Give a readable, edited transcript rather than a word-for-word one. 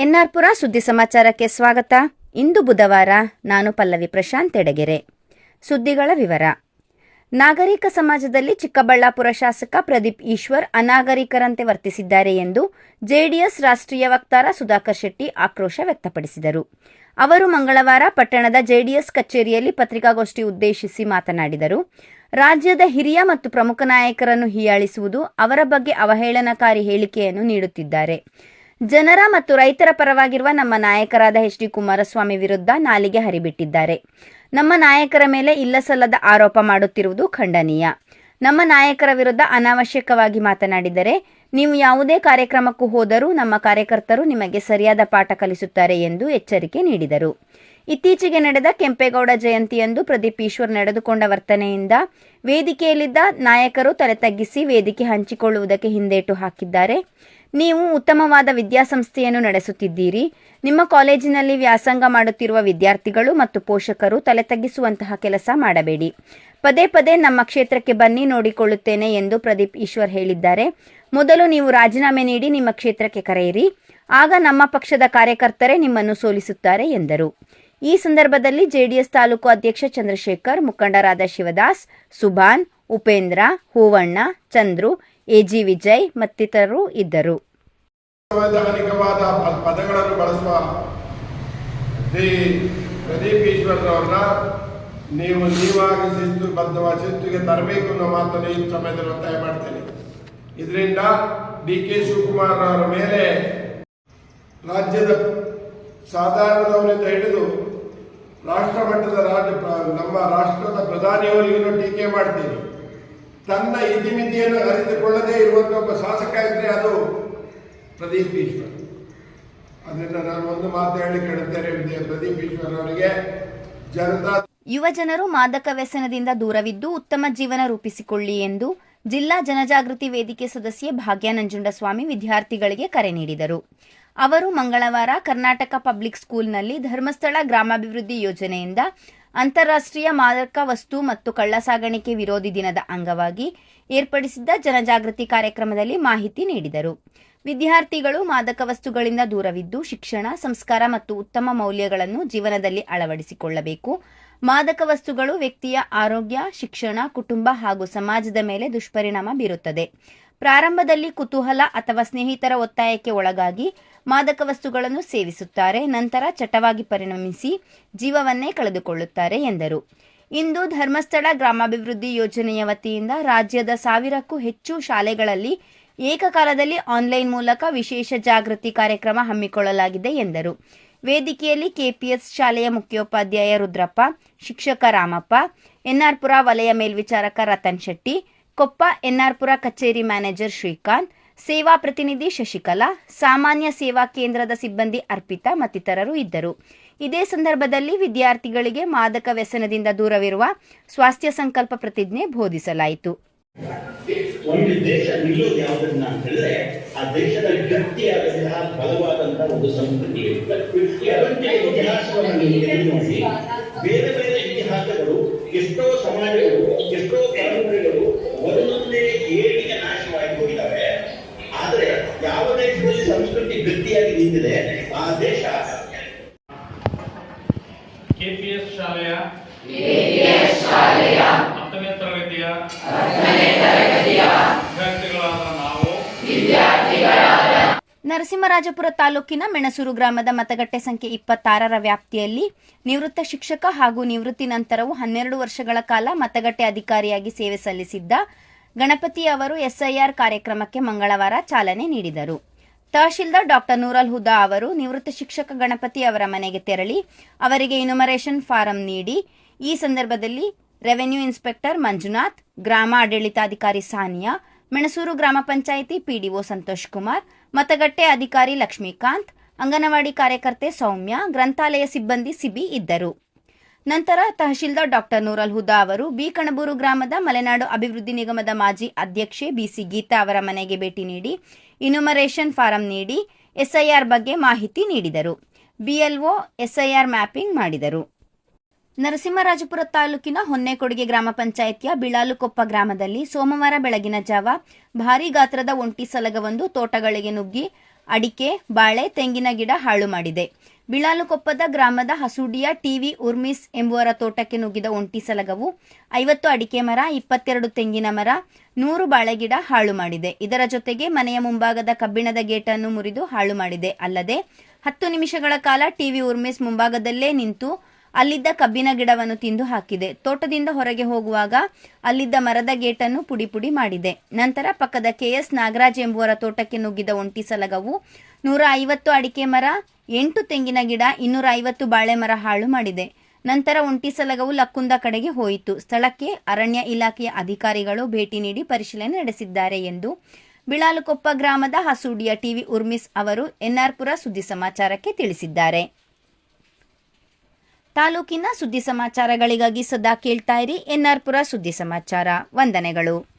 ಎನ್ಆರ್ಪುರ ಸುದ್ದಿ ಸಮಾಚಾರಕ್ಕೆ ಸ್ವಾಗತ. ಇಂದು ಬುಧವಾರ. ನಾನು ಪಲ್ಲವಿ ಪ್ರಶಾಂತ್ ಎಡಗೆರೆ. ಸುದ್ದಿಗಳ ವಿವರ. ನಾಗರಿಕ ಸಮಾಜದಲ್ಲಿ ಚಿಕ್ಕಬಳ್ಳಾಪುರ ಶಾಸಕ ಪ್ರದೀಪ್ ಈಶ್ವರ್ ಅನಾಗರಿಕರಂತೆ ವರ್ತಿಸಿದ್ದಾರೆ ಎಂದು ಜೆಡಿಎಸ್ ರಾಷ್ಟ್ರೀಯ ವಕ್ತಾರ ಸುಧಾಕರ್ ಶೆಟ್ಟಿ ಆಕ್ರೋಶ ವ್ಯಕ್ತಪಡಿಸಿದರು. ಅವರು ಮಂಗಳವಾರ ಪಟ್ಟಣದ ಜೆಡಿಎಸ್ ಕಚೇರಿಯಲ್ಲಿ ಪತ್ರಿಕಾಗೋಷ್ಠಿ ಉದ್ದೇಶಿಸಿ ಮಾತನಾಡಿದರು. ರಾಜ್ಯದ ಹಿರಿಯ ಮತ್ತು ಪ್ರಮುಖ ನಾಯಕರನ್ನು ಹೀಯಾಳಿಸುವುದು, ಅವರ ಬಗ್ಗೆ ಅವಹೇಳನಕಾರಿ ಹೇಳಿಕೆಯನ್ನು ನೀಡುತ್ತಿದ್ದಾರೆ. ಜನರ ಮತ್ತು ರೈತರ ಪರವಾಗಿರುವ ನಮ್ಮ ನಾಯಕರಾದ ಎಚ್.ಡಿ. ಕುಮಾರಸ್ವಾಮಿ ವಿರುದ್ಧ ನಾಲಿಗೆ ಹರಿಬಿಟ್ಟಿದ್ದಾರೆ. ನಮ್ಮ ನಾಯಕರ ಮೇಲೆ ಇಲ್ಲಸಲ್ಲದ ಆರೋಪ ಮಾಡುತ್ತಿರುವುದು ಖಂಡನೀಯ. ನಮ್ಮ ನಾಯಕರ ವಿರುದ್ಧ ಅನಾವಶ್ಯಕವಾಗಿ ಮಾತನಾಡಿದರೆ ನೀವು ಯಾವುದೇ ಕಾರ್ಯಕ್ರಮಕ್ಕೂ ಹೋದರೂ ನಮ್ಮ ಕಾರ್ಯಕರ್ತರು ನಿಮಗೆ ಸರಿಯಾದ ಪಾಠ ಕಲಿಸುತ್ತಾರೆ ಎಂದು ಎಚ್ಚರಿಕೆ ನೀಡಿದರು. ಇತ್ತೀಚೆಗೆ ನಡೆದ ಕೆಂಪೇಗೌಡ ಜಯಂತಿಯಂದು ಪ್ರದೀಪ್ ಈಶ್ವರ್ ನಡೆದುಕೊಂಡ ವರ್ತನೆಯಿಂದ ವೇದಿಕೆಯಲ್ಲಿದ್ದ ನಾಯಕರು ತಲೆ ತಗ್ಗಿಸಿ ವೇದಿಕೆ ಹಂಚಿಕೊಳ್ಳುವುದಕ್ಕೆ ಹಿಂದೇಟು ಹಾಕಿದ್ದಾರೆ. ನೀವು ಉತ್ತಮವಾದ ವಿದ್ಯಾಸಂಸ್ಥೆಯನ್ನು ನಡೆಸುತ್ತಿದ್ದೀರಿ. ನಿಮ್ಮ ಕಾಲೇಜಿನಲ್ಲಿ ವ್ಯಾಸಂಗ ಮಾಡುತ್ತಿರುವ ವಿದ್ಯಾರ್ಥಿಗಳು ಮತ್ತು ಪೋಷಕರು ತಲೆ ತಗ್ಗಿಸುವಂತಹ ಕೆಲಸ ಮಾಡಬೇಡಿ. ಪದೇ ಪದೇ ನಮ್ಮ ಕ್ಷೇತ್ರಕ್ಕೆ ಬನ್ನಿ, ನೋಡಿಕೊಳ್ಳುತ್ತೇನೆ ಎಂದು ಪ್ರದೀಪ್ ಈಶ್ವರ್ ಹೇಳಿದ್ದಾರೆ. ಮೊದಲು ನೀವು ರಾಜೀನಾಮೆ ನೀಡಿ ನಿಮ್ಮ ಕ್ಷೇತ್ರಕ್ಕೆ ಕರೆಯಿರಿ. ಆಗ ನಮ್ಮ ಪಕ್ಷದ ಕಾರ್ಯಕರ್ತರೇ ನಿಮ್ಮನ್ನು ಸೋಲಿಸುತ್ತಾರೆ ಎಂದರು. ಈ ಸಂದರ್ಭದಲ್ಲಿ ಜೆಡಿಎಸ್ ತಾಲೂಕು ಅಧ್ಯಕ್ಷ ಚಂದ್ರಶೇಖರ್, ಮುಖಂಡರಾದ ಶಿವದಾಸ್, ಸುಭಾನ್, ಉಪೇಂದ್ರ, ಹೂವಣ್ಣ, ಚಂದ್ರು, ಎಜಿ ವಿಜಯ್ ಮತ್ತಿತರರು ಇದ್ದರು. ಸಂವಿಧಾನಿಕವಾದ ಪದಗಳನ್ನು ಬಳಸುವ ಶ್ರೀ ಪ್ರದೀಪ್ ಈಶ್ವರ್ ಅವರನ್ನ ನೀವಾಗಿ ಶಿಸ್ತುಗೆ ತರಬೇಕು ಅನ್ನೋ ಮಾತನ್ನು ಈ ಸಮಯದಲ್ಲಿ ಒತ್ತಾಯ ಮಾಡ್ತೇನೆ. ಇದರಿಂದ ಡಿ.ಕೆ. ಶಿವಕುಮಾರ್ ಅವರ ಮೇಲೆ ರಾಜ್ಯದ ಸಾಧಾರಣದವರಿಂದ ಹಿಡಿದು ರಾಷ್ಟ್ರ ಮಟ್ಟದ ನಮ್ಮ ರಾಷ್ಟ್ರದ ಪ್ರಧಾನಿಯವರಿಗೂ ಟೀಕೆ ಮಾಡ್ತೀನಿ. ತನ್ನ ಇತಿಮಿತಿಯನ್ನು ಅರಿತುಕೊಳ್ಳದೇ ಇರುವಂತಹ ಒಬ್ಬ ಶಾಸಕ ಇದ್ರೆ ಅದು ಪ್ರದೀಪ್ ಈಶ್ವರ್. ಅದರಿಂದ ನಾನು ಒಂದು ಮಾತು ಹೇಳಿ ಕೇಳುತ್ತೇನೆ, ಪ್ರದೀಪ್ ಈಶ್ವರ್ ಅವರಿಗೆ ಯುವ ಜನರು ಮಾದಕ ವ್ಯಸನದಿಂದ ದೂರವಿದ್ದು ಉತ್ತಮ ಜೀವನ ರೂಪಿಸಿಕೊಳ್ಳಿ ಎಂದು ಜಿಲ್ಲಾ ಜನಜಾಗೃತಿ ವೇದಿಕೆ ಸದಸ್ಯೆ ಭಾಗ್ಯ ನಂಜುಂಡಸ್ವಾಮಿ ವಿದ್ಯಾರ್ಥಿಗಳಿಗೆ ಕರೆ ನೀಡಿದರು. ಅವರು ಮಂಗಳವಾರ ಕರ್ನಾಟಕ ಪಬ್ಲಿಕ್ ಸ್ಕೂಲ್ನಲ್ಲಿ ಧರ್ಮಸ್ಥಳ ಗ್ರಾಮಾಭಿವೃದ್ಧಿ ಯೋಜನೆಯಿಂದ ಅಂತಾರಾಷ್ಟ್ರೀಯ ಮಾದಕ ವಸ್ತು ಮತ್ತು ಕಳ್ಳಸಾಗಣಿಕೆ ವಿರೋಧಿ ದಿನದ ಅಂಗವಾಗಿ ಏರ್ಪಡಿಸಿದ್ದ ಜನಜಾಗೃತಿ ಕಾರ್ಯಕ್ರಮದಲ್ಲಿ ಮಾಹಿತಿ ನೀಡಿದರು. ವಿದ್ಯಾರ್ಥಿಗಳು ಮಾದಕ ವಸ್ತುಗಳಿಂದ ದೂರವಿದ್ದು ಶಿಕ್ಷಣ, ಸಂಸ್ಕಾರ ಮತ್ತು ಉತ್ತಮ ಮೌಲ್ಯಗಳನ್ನು ಜೀವನದಲ್ಲಿ ಅಳವಡಿಸಿಕೊಳ್ಳಬೇಕು. ಮಾದಕ ವಸ್ತುಗಳು ವ್ಯಕ್ತಿಯ ಆರೋಗ್ಯ, ಶಿಕ್ಷಣ, ಕುಟುಂಬ ಹಾಗೂ ಸಮಾಜದ ಮೇಲೆ ದುಷ್ಪರಿಣಾಮ ಬೀರುತ್ತದೆ. ಪ್ರಾರಂಭದಲ್ಲಿ ಕುತೂಹಲ ಅಥವಾ ಸ್ನೇಹಿತರ ಒತ್ತಾಯಕ್ಕೆ ಒಳಗಾಗಿ ಮಾದಕ ವಸ್ತುಗಳನ್ನು ಸೇವಿಸುತ್ತಾರೆ. ನಂತರ ಚಟವಾಗಿ ಪರಿಣಮಿಸಿ ಜೀವವನ್ನೇ ಕಳೆದುಕೊಳ್ಳುತ್ತಾರೆ ಎಂದರು. ಇಂದು ಧರ್ಮಸ್ಥಳ ಗ್ರಾಮಾಭಿವೃದ್ಧಿ ಯೋಜನೆಯ ವತಿಯಿಂದ ರಾಜ್ಯದ 1000ಕ್ಕೂ ಹೆಚ್ಚು ಶಾಲೆಗಳಲ್ಲಿ ಏಕಕಾಲದಲ್ಲಿ ಆನ್ಲೈನ್ ಮೂಲಕ ವಿಶೇಷ ಜಾಗೃತಿ ಕಾರ್ಯಕ್ರಮ ಹಮ್ಮಿಕೊಳ್ಳಲಾಗಿದೆ ಎಂದರು. ವೇದಿಕೆಯಲ್ಲಿ ಕೆಪಿಎಸ್ ಶಾಲೆಯ ಮುಖ್ಯೋಪಾಧ್ಯಾಯ ರುದ್ರಪ್ಪ, ಶಿಕ್ಷಕ ರಾಮಪ್ಪ, ಎನ್ಆರ್ಪುರ ವಲಯ ಮೇಲ್ವಿಚಾರಕ ರತನ್ ಶೆಟ್ಟಿ, ಕೊಪ್ಪ ಎನ್ಆರ್ಪುರ ಕಚೇರಿ ಮ್ಯಾನೇಜರ್ ಶ್ರೀಕಾಂತ್, ಸೇವಾ ಪ್ರತಿನಿಧಿ ಶಶಿಕಲಾ, ಸಾಮಾನ್ಯ ಸೇವಾ ಕೇಂದ್ರದ ಸಿಬ್ಬಂದಿ ಅರ್ಪಿತಾ ಮತ್ತಿತರರು ಇದ್ದರು. ಇದೇ ಸಂದರ್ಭದಲ್ಲಿ ವಿದ್ಯಾರ್ಥಿಗಳಿಗೆ ಮಾದಕ ವ್ಯಸನದಿಂದ ದೂರವಿರುವ ಸ್ವಾಸ್ಥ್ಯ ಸಂಕಲ್ಪ ಪ್ರತಿಜ್ಞೆ ಬೋಧಿಸಲಾಯಿತು. ಒಂದು ದೇಶ ನಿಲ್ಲೋದು ಯಾವುದನ್ನ ಅಂತ ಹೇಳಿದ್ರೆ ಆ ದೇಶದ ಗಟ್ಟಿಯಾದಂತಹ ಬಲವಾದಂತಹ ಒಂದು ಸಂಸ್ಕೃತಿ ಇತಿಹಾಸವನ್ನು ನೋಡಿ, ಬೇರೆ ಬೇರೆ ಇತಿಹಾಸಗಳು, ಎಷ್ಟೋ ಸಮಾಜಗಳು, ಎಷ್ಟೋ ಪರಂಪರೆಗಳು ಒಂದೊಂದೇ ಏಳಿಗೆ ನಾಶವಾಗಿ ಹೋಗಿದ್ದಾವೆ. ಆದರೆ ಯಾವ ದೇಶದಲ್ಲಿ ಸಂಸ್ಕೃತಿ ಗಟ್ಟಿಯಾಗಿ ನಿಂತಿದೆ ಆ ದೇಶ. ಕೆಪಿಎಸ್ ಶಾಲೆಯ 10ನೇ ತರಗತಿಯ ವಿದ್ಯಾರ್ಥಿಗಳಾದ ನಾವು ನರಸಿಂಹರಾಜಪುರ ತಾಲೂಕಿನ ಮೆಣಸೂರು ಗ್ರಾಮದ ಮತಗಟ್ಟೆ ಸಂಖ್ಯೆ 26ರ ವ್ಯಾಪ್ತಿಯಲ್ಲಿ ನಿವೃತ್ತ ಶಿಕ್ಷಕ ಹಾಗೂ ನಿವೃತ್ತಿ ನಂತರವೂ 12 ವರ್ಷಗಳ ಕಾಲ ಮತಗಟ್ಟೆ ಅಧಿಕಾರಿಯಾಗಿ ಸೇವೆ ಸಲ್ಲಿಸಿದ್ದ ಗಣಪತಿ ಅವರು ಎಸ್ಐಆರ್ ಕಾರ್ಯಕ್ರಮಕ್ಕೆ ಮಂಗಳವಾರ ಚಾಲನೆ ನೀಡಿದರು. ತಹಶೀಲ್ದಾರ್ ಡಾಕ್ಟರ್ ನೂರಲ್ ಹುದಾ ಅವರು ನಿವೃತ್ತ ಶಿಕ್ಷಕ ಗಣಪತಿ ಅವರ ಮನೆಗೆ ತೆರಳಿ ಅವರಿಗೆ ಇನ್ಯುಮರೇಷನ್ ಫಾರಂ ನೀಡಿ, ಈ ಸಂದರ್ಭದಲ್ಲಿ ರೆವೆನ್ಯೂ ಇನ್ಸ್ಪೆಕ್ಟರ್ ಮಂಜುನಾಥ್, ಗ್ರಾಮ ಆಡಳಿತಾಧಿಕಾರಿ ಸಾನಿಯಾ, ಮೆಣಸೂರು ಗ್ರಾಮ ಪಂಚಾಯಿತಿ ಪಿಡಿಒ ಸಂತೋಷ್ ಕುಮಾರ್, ಮತಗಟ್ಟೆ ಅಧಿಕಾರಿ ಲಕ್ಷ್ಮೀಕಾಂತ್, ಅಂಗನವಾಡಿ ಕಾರ್ಯಕರ್ತೆ ಸೌಮ್ಯ, ಗ್ರಂಥಾಲಯ ಸಿಬ್ಬಂದಿ ಸಿಬಿ ಇದ್ದರು. ನಂತರ ತಹಶೀಲ್ದಾರ್ ಡಾಕ್ಟರ್ ನೂರಲ್ ಹುದಾ ಅವರು ಬಿಕಣಬೂರು ಗ್ರಾಮದ ಮಲೆನಾಡು ಅಭಿವೃದ್ಧಿ ನಿಗಮದ ಮಾಜಿ ಅಧ್ಯಕ್ಷೆ ಬಿಸಿ ಗೀತಾ ಅವರ ಮನೆಗೆ ಭೇಟಿ ನೀಡಿ ಇನ್ಯುಮರೇಷನ್ ಫಾರಂ ನೀಡಿ ಎಸ್ಐಆರ್ ಬಗ್ಗೆ ಮಾಹಿತಿ ನೀಡಿದರು. ಬಿಎಲ್ಒ ಎಸ್ಐಆರ್ ಮ್ಯಾಪಿಂಗ್ ಮಾಡಿದರು. ನರಸಿಂಹರಾಜಪುರ ತಾಲೂಕಿನ ಹೊನ್ನೆಕೊಡಿಗೆ ಗ್ರಾಮ ಪಂಚಾಯಿತಿಯ ಬಿಳಾಲುಕೊಪ್ಪ ಗ್ರಾಮದಲ್ಲಿ ಸೋಮವಾರ ಬೆಳಗಿನ ಜಾವ ಭಾರೀ ಗಾತ್ರದ ಒಂಟಿ ಸಲಗವೊಂದು ತೋಟಗಳಿಗೆ ನುಗ್ಗಿ ಅಡಿಕೆ, ಬಾಳೆ, ತೆಂಗಿನ ಗಿಡ ಹಾಳು ಮಾಡಿದೆ. ಬಿಳಾಲುಕೊಪ್ಪದ ಗ್ರಾಮದ ಹಸುಡಿಯ ಟಿವಿ ಉರ್ಮಿಸ್ ಎಂಬುವರ ತೋಟಕ್ಕೆ ನುಗ್ಗಿದ ಒಂಟಿ ಸಲಗವು 50 ಅಡಿಕೆ ಮರ, 22 ತೆಂಗಿನ ಮರ, 100 ಬಾಳೆಗಿಡ ಹಾಳು ಮಾಡಿದೆ. ಇದರ ಜೊತೆಗೆ ಮನೆಯ ಮುಂಭಾಗದ ಕಬ್ಬಿಣದ ಗೇಟನ್ನು ಮುರಿದು ಹಾಳು ಮಾಡಿದೆ. ಅಲ್ಲದೆ 10 ನಿಮಿಷಗಳ ಕಾಲ ಟಿವಿ ಉರ್ಮಿಸ್ ಮುಂಭಾಗದಲ್ಲೇ ನಿಂತು ಅಲ್ಲಿದ್ದ ಕಬ್ಬಿನ ಗಿಡವನ್ನು ತಿಂದು ಹಾಕಿದೆ. ತೋಟದಿಂದ ಹೊರಗೆ ಹೋಗುವಾಗ ಅಲ್ಲಿದ್ದ ಮರದ ಗೇಟನ್ನು ಪುಡಿ ಪುಡಿ ಮಾಡಿದೆ. ನಂತರ ಪಕ್ಕದ KS ನಾಗರಾಜ್ ಎಂಬುವರ ತೋಟಕ್ಕೆ ನುಗ್ಗಿದ ಒಂಟಿ ಸಲಗವು 150 ಅಡಿಕೆ ಮರ, 8 ತೆಂಗಿನ ಗಿಡ, 250 ಬಾಳೆ ಮರ ಹಾಳು ಮಾಡಿದೆ. ನಂತರ ಒಂಟಿ ಸಲಗವು ಲಕ್ಕುಂದ ಕಡೆಗೆ ಹೋಯಿತು. ಸ್ಥಳಕ್ಕೆ ಅರಣ್ಯ ಇಲಾಖೆಯ ಅಧಿಕಾರಿಗಳು ಭೇಟಿ ನೀಡಿ ಪರಿಶೀಲನೆ ನಡೆಸಿದ್ದಾರೆ ಎಂದು ಬಿಳಾಲುಕೊಪ್ಪ ಗ್ರಾಮದ ಹಸುಡಿಯ ಟಿವಿ ಉರ್ಮಿಸ್ ಅವರು NR ಪುರ ಸುದ್ದಿ ಸಮಾಚಾರಕ್ಕೆ ತಿಳಿಸಿದ್ದಾರೆ. ತಾಲೂಕಿನ ಸುದ್ದಿ ಸಮಾಚಾರಗಳಿಗಾಗಿ ಸದಾ ಕೇಳ್ತಾ ಇರಿ NR ಪುರ ಸುದ್ದಿ ಸಮಾಚಾರ. ವಂದನೆಗಳು.